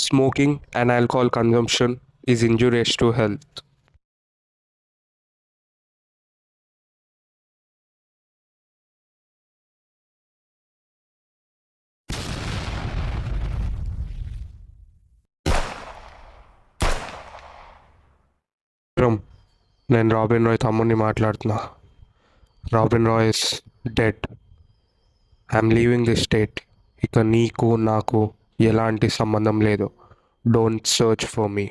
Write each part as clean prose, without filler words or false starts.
Smoking and alcohol consumption is injurious to health. నేను రాబిన్ రాయ్ తమ్ముడిని మాట్లాడుతున్నా. Robin Roy is dead. I'm leaving the state. ఇక నీకు నాకు ఎలాంటి సంబంధం లేదు. Don't search for me.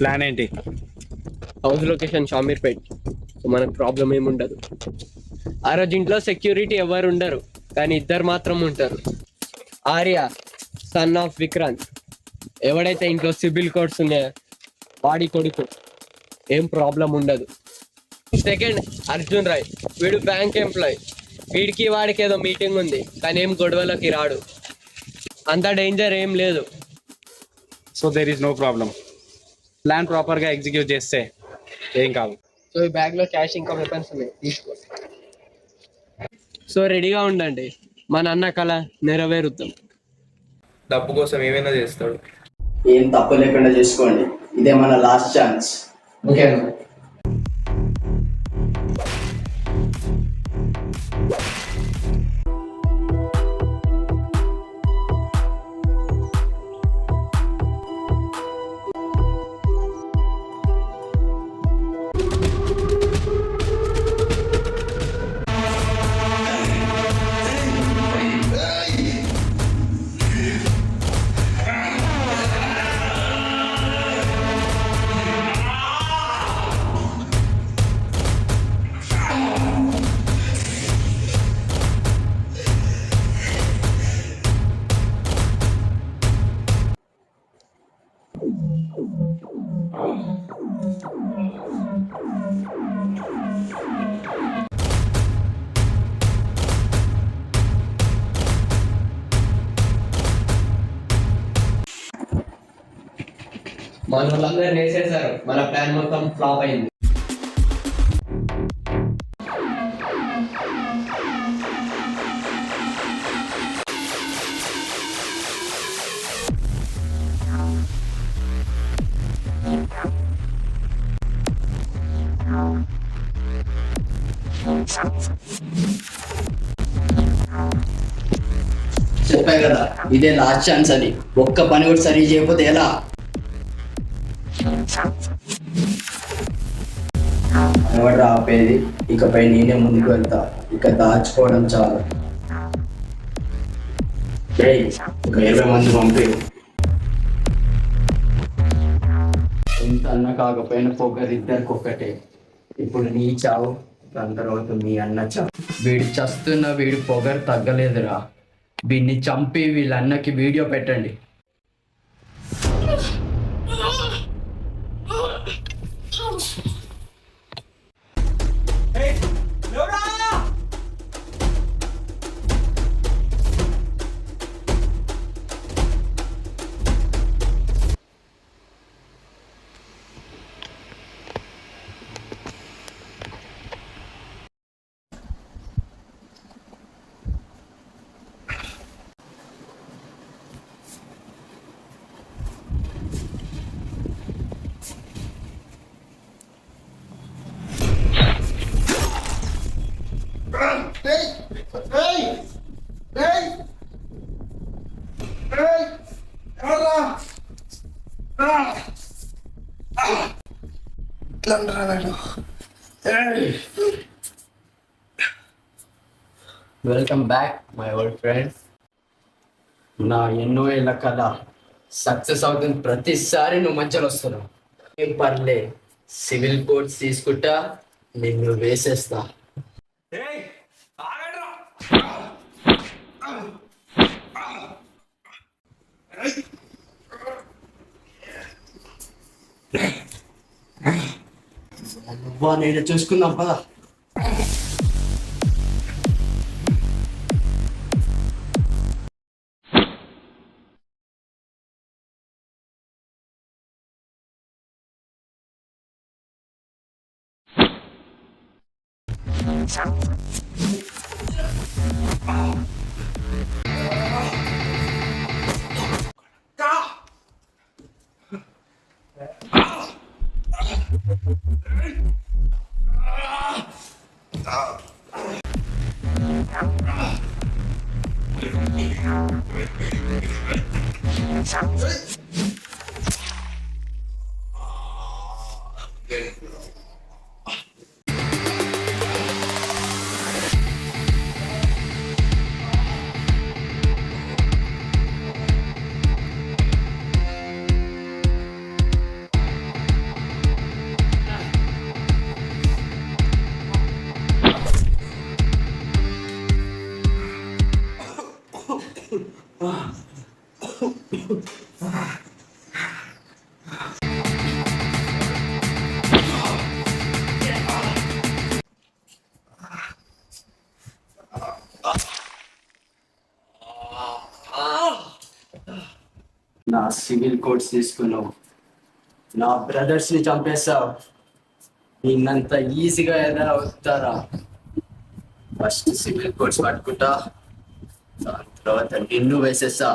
Plan ఏంటి? House location Shamirpet. మనకు ప్రాబ్లం ఏముండదు. ఆ రోజు ఇంట్లో సెక్యూరిటీ ఎవరు ఉండరు, కానీ ఇద్దరు మాత్రం ఉంటారు. ఆర్య సన్ ఆఫ్ విక్రాంత్, ఎవడైతే ఇంట్లో సిబిల్ కోడ్స్ ఉన్నాయో వాడి కొడుకు. ఏం ప్రాబ్లం ఉండదు. సెకండ్ అర్జున్ రాయ్, వీడు బ్యాంక్ ఎంప్లాయ్. వీడికి వాడికి ఏదో మీటింగ్ ఉంది, కానీ ఏం గొడవలకి రాడు. అంత డేంజర్ ఏం లేదు. So there is no problem. Plan ప్రాపర్గా ఎగ్జిక్యూట్ చేస్తే ఏం కాదు. సో ఈ బ్యాగ్లో క్యాష్ ఇంకా వెపన్స్ ఉన్నాయి, తీసుకో. సో రెడీగా ఉండండి, మా నాన్న కళ నెరవేరుద్దాం. డబ్బు కోసం ఏమైనా చేస్తాడు. ఏం తప్పు లేకుండా చేసుకోండి, ఇదే మన లాస్ట్ ఛాన్స్. ఓకే. మన వాళ్ళందరూ వేసేసారు, మన ప్లాన్ మొత్తం ఫ్లాప్ అయింది. చెప్పా కదా ఇదే లాస్ట్ ఛాన్స్ అని. ఒక్క పని కూడా సరి చేయకపోతే ఎలా? ఎవరు ఆపేది? ఇకపై నేనే ముందుకు వెళ్తా. ఇక దాచుకోవడం చాలు. ఒక 20 మంది పంపి. ఎంత అన్న కాకపోయినా పొగరిద్దరికి ఒక్కటే. ఇప్పుడు నీ చావు, దాని తర్వాత మీ అన్న చావు. వీడు చస్తున్న వీడి పొగరు తగ్గలేదురా. వీడిని చంపి వీళ్ళ అన్నకి వీడియో పెట్టండి. Welcome back my old friends. నా ఎన్నో ఏళ్ళ కళ సక్సెస్ అవుతుంది. ప్రతిసారి నువ్వు మధ్యలో వస్తున్నావు. ఏం పర్లే, సివిల్ కోడ్స్ తీసుకుంటా, నిన్ను వేసేస్తా. అబ్బా నేను చూసుకుందాం పదా. నా సివిల్ కోడ్స్ తీసుకున్నావు, నా బ్రదర్స్ ని చంపేస్తావు. నిన్నంత ఈజీగా ఏదైనా అవుతారా? ఫస్ట్ సివిల్ కోడ్స్ పట్టుకుంటా, దాని తర్వాత నిన్ను వేసేస్తా.